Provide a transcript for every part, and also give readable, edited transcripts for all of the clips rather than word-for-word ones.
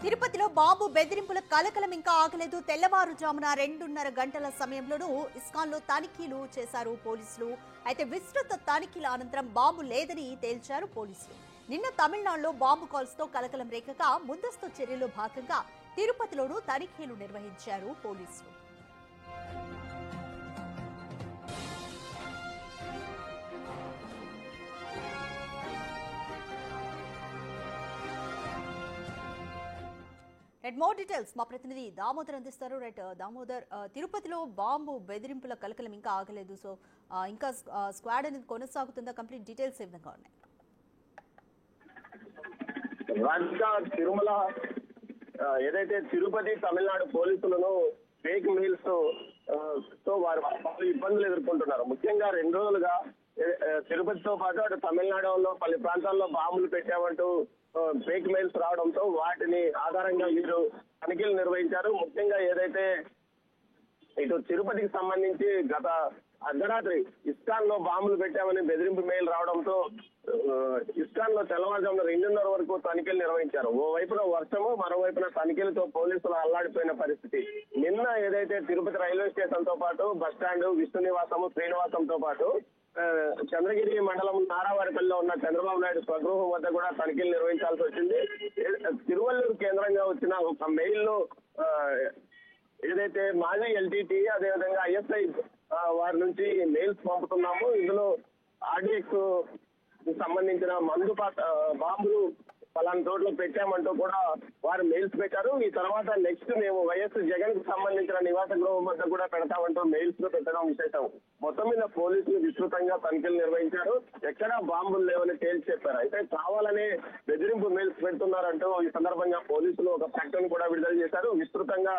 తిరుపతిలో బాంబు బెదిరింపుల కలకలం ఇంకా ఆగలేదు. తెల్లవారుజామున 2:30 గంటల సమయంలోనూ ఇస్కాన్లో తనిఖీలు చేశారు పోలీసులు. అయితే విస్తృత తనిఖీల అనంతరం బాంబు లేదని తేల్చారు పోలీసులు. నిన్న తమిళనాడులో బాంబు కాల్స్ తో కలకలం రేగగా ముందస్తు చర్యల్లో భాగంగా తిరుపతిలోనూ తనిఖీలు నిర్వహించారు పోలీసులు. మోర్ డీటెయిల్స్ మా ప్రతినిధి దామోదర్ అందిస్తారు. దామోదర్, తిరుపతిలో బాంబు బెదిరింపుల కలకలం ఇంకా ఆగలేదు. సో ఇంకా స్క్వాడ్ అనేది కొనసాగుతుందా? కంప్లీట్ డీటెయిల్స్ ఏ విధంగా ఉన్నాయి? తిరుమల ఏదైతే తిరుపతి తమిళనాడు పోలీసులను ఫేక్ మెయిల్స్ తో వారు ఇబ్బందులు ఎదుర్కొంటున్నారు. ముఖ్యంగా 2 రోజులుగా తిరుపతితో పాటు అటు తమిళనాడులో పలు ప్రాంతాల్లో బాంబులు పెట్టామంటూ ఫేక్ మెయిల్స్ రావడంతో వాటిని ఆధారంగా వీరు తనిఖీలు నిర్వహించారు. ముఖ్యంగా ఏదైతే ఇటు తిరుపతికి సంబంధించి గత అర్ధరాత్రి ఇస్కాన్ లో బాంబులు పెట్టామని బెదిరింపు మెయిల్ రావడంతో ఇస్కాన్ లో తెల్లవారుజామున 2:30 వరకు తనిఖీలు నిర్వహించారు. ఓవైపున వర్షము, మరోవైపున తనిఖీలతో పోలీసులు అల్లాడిపోయిన పరిస్థితి. నిన్న ఏదైతే తిరుపతి రైల్వే స్టేషన్ తో పాటు బస్టాండ్, విష్ణు నివాసము, శ్రీనివాసంతో పాటు చంద్రగిరి మండలం నారావారిపల్లిలో ఉన్న చంద్రబాబు నాయుడు స్వగృహం వద్ద కూడా తనిఖీలు నిర్వహించాల్సి వచ్చింది. తిరువల్లూరు కేంద్రంగా వచ్చిన ఒక మెయిల్ లో ఏదైతే మాజీ ఎల్టీటీ, అదేవిధంగా ఐఎస్ఐ వారి నుంచి మెయిల్స్ పంపుతున్నాము, ఇందులో ఆర్డీఎక్స్ సంబంధించిన మందు బాంబులు పలానా చోట్ల పెట్టామంటూ కూడా వారు మెయిల్స్ పెట్టారు. ఈ తర్వాత నెక్స్ట్ మేము వైఎస్ జగన్ కు సంబంధించిన నివాస గృహం వద్ద కూడా పెడతామంటూ మెయిల్స్ లో పెట్టడం విశేషం. మొత్తం మీద పోలీసులు విస్తృతంగా తనిఖీలు నిర్వహించారు. ఎక్కడా బాంబులు లేవని తేల్చి చెప్పారు. అయితే కావాలనే బెదిరింపు మెయిల్స్ పెడుతున్నారంటూ ఈ సందర్భంగా పోలీసులు ఒక ప్రకటన కూడా విడుదల చేశారు. విస్తృతంగా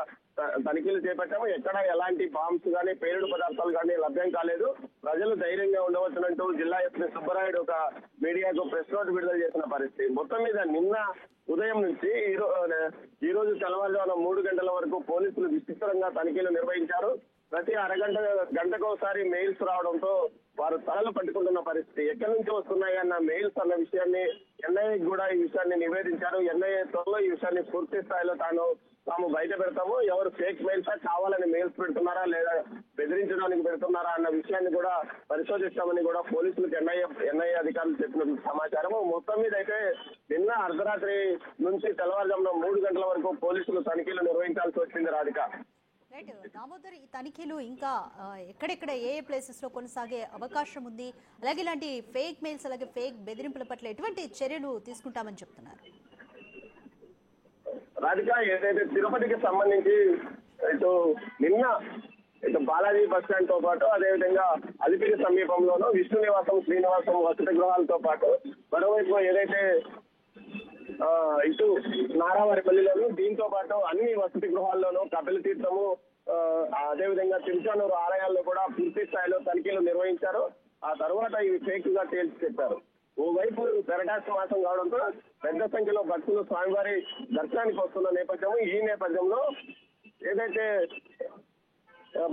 తనిఖీలు చేపట్టాము. ఎక్కడ ఎలాంటి బాంబ్స్ గానీ, పేలుడు పదార్థాలు గానీ లభ్యం కాలేదు. ప్రజలు ధైర్యంగా ఉండవచ్చునంటూ జిల్లా ఎస్పీ సుబ్బరాయుడు ఒక మీడియాకు ప్రెస్ నోట్ విడుదల చేసిన పరిస్థితి. మొత్తం మీద నిన్న ఉదయం నుంచి ఈ రోజు తెల్లవారుజామున 3 గంటల వరకు పోలీసులు విస్తృతంగా తనిఖీలు నిర్వహించారు. ప్రతి గంటకు ఒకసారి మెయిల్స్ రావడంతో వారు తలలు పట్టుకుంటున్న పరిస్థితి. ఎక్కడి నుంచి వస్తున్నాయి అన్న మెయిల్స్ అన్న విషయాన్ని ఎన్ఐఏ కూడా ఈ విషయాన్ని నివేదించారు. ఎన్ఐఏ త్వరలో ఈ విషయాన్ని పూర్తి స్థాయిలో తాము బయట పెడతాము. ఎవరు ఫేక్ మెయిల్సా, కావాలని మెయిల్స్ పెడుతున్నారా లేదా బెదిరించడానికి పెడుతున్నారా అన్న విషయాన్ని కూడా పరిశోధిస్తామని కూడా పోలీసులకు ఎన్ఐఏ అధికారులు చెప్పిన సమాచారం. మొత్తం మీద అయితే నిన్న అర్ధరాత్రి నుంచి తెల్లవారుజామున 3 గంటల వరకు పోలీసులు తనిఖీలు నిర్వహించాల్సి వచ్చింది. రాధిక, దామోదర్, ఈ తనిఖీలు ఇంకా ఎక్కడెక్కడ ఏ ప్లేసెస్ లో కొనసాగే అవకాశం ఉంది? అలాగే ఇలాంటి ఫేక్ మెయిల్స్, అలాగే ఫేక్ బెదిరింపుల పట్ల ఎటువంటి చర్యలు తీసుకుంటామని చెప్తున్నారు? రాధిక, ఏదైతే తిరుపతికి సంబంధించి నిన్న బాలాజీ బస్ స్టాండ్ తో పాటు అదేవిధంగా అలిపిరి సమీపంలోనూ విష్ణు నివాసం, శ్రీనివాసం వసతి గృహాలతో పాటు మరోవైపు ఏదైతే ఇటు నారావారిపల్లిలోను, దీంతో పాటు అన్ని వసతి గృహాల్లోనూ కపిల తీర్థము, అదేవిధంగా తిరుచానూరు ఆలయాల్లో కూడా పూర్తి స్థాయిలో తనిఖీలు నిర్వహించారు. ఆ తర్వాత ఇవి ఫేక్ గా తేల్చి చెప్పారు. ఓవైపు పెరటాస్ మాసం కావడంతో పెద్ద సంఖ్యలో భక్తులు స్వామివారి దర్శనానికి వస్తున్న నేపథ్యం. ఈ నేపథ్యంలో ఏదైతే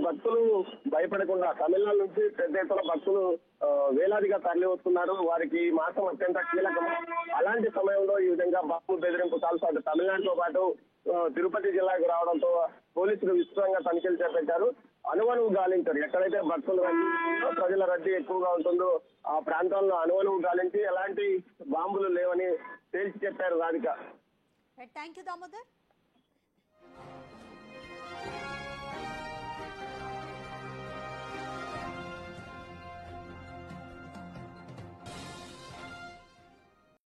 భక్తులు భయపడకుండా తమిళనాడు నుంచి పెద్ద ఎత్తున భక్తులు వేలాదిగా తరలి వస్తున్నారు. వారికి మాసం అత్యంత కీలకం. అలాంటి సమయంలో ఈ విధంగా బాంబు బెదిరింపు కాల్స్ అటు తమిళనాడుతో పాటు తిరుపతి జిల్లాకు రావడంతో పోలీసులు విస్తృతంగా తనిఖీలు చేపట్టారు. అనువనువు గాలించారు. ఎక్కడైతే భక్తులు ప్రజల రద్దీ ఎక్కువగా ఉంటుందో ఆ ప్రాంతాల్లో అనువనువు గాలించి ఎలాంటి బాంబులు లేవని తేల్చి చెప్పారు. Radhika, thank you Damodar.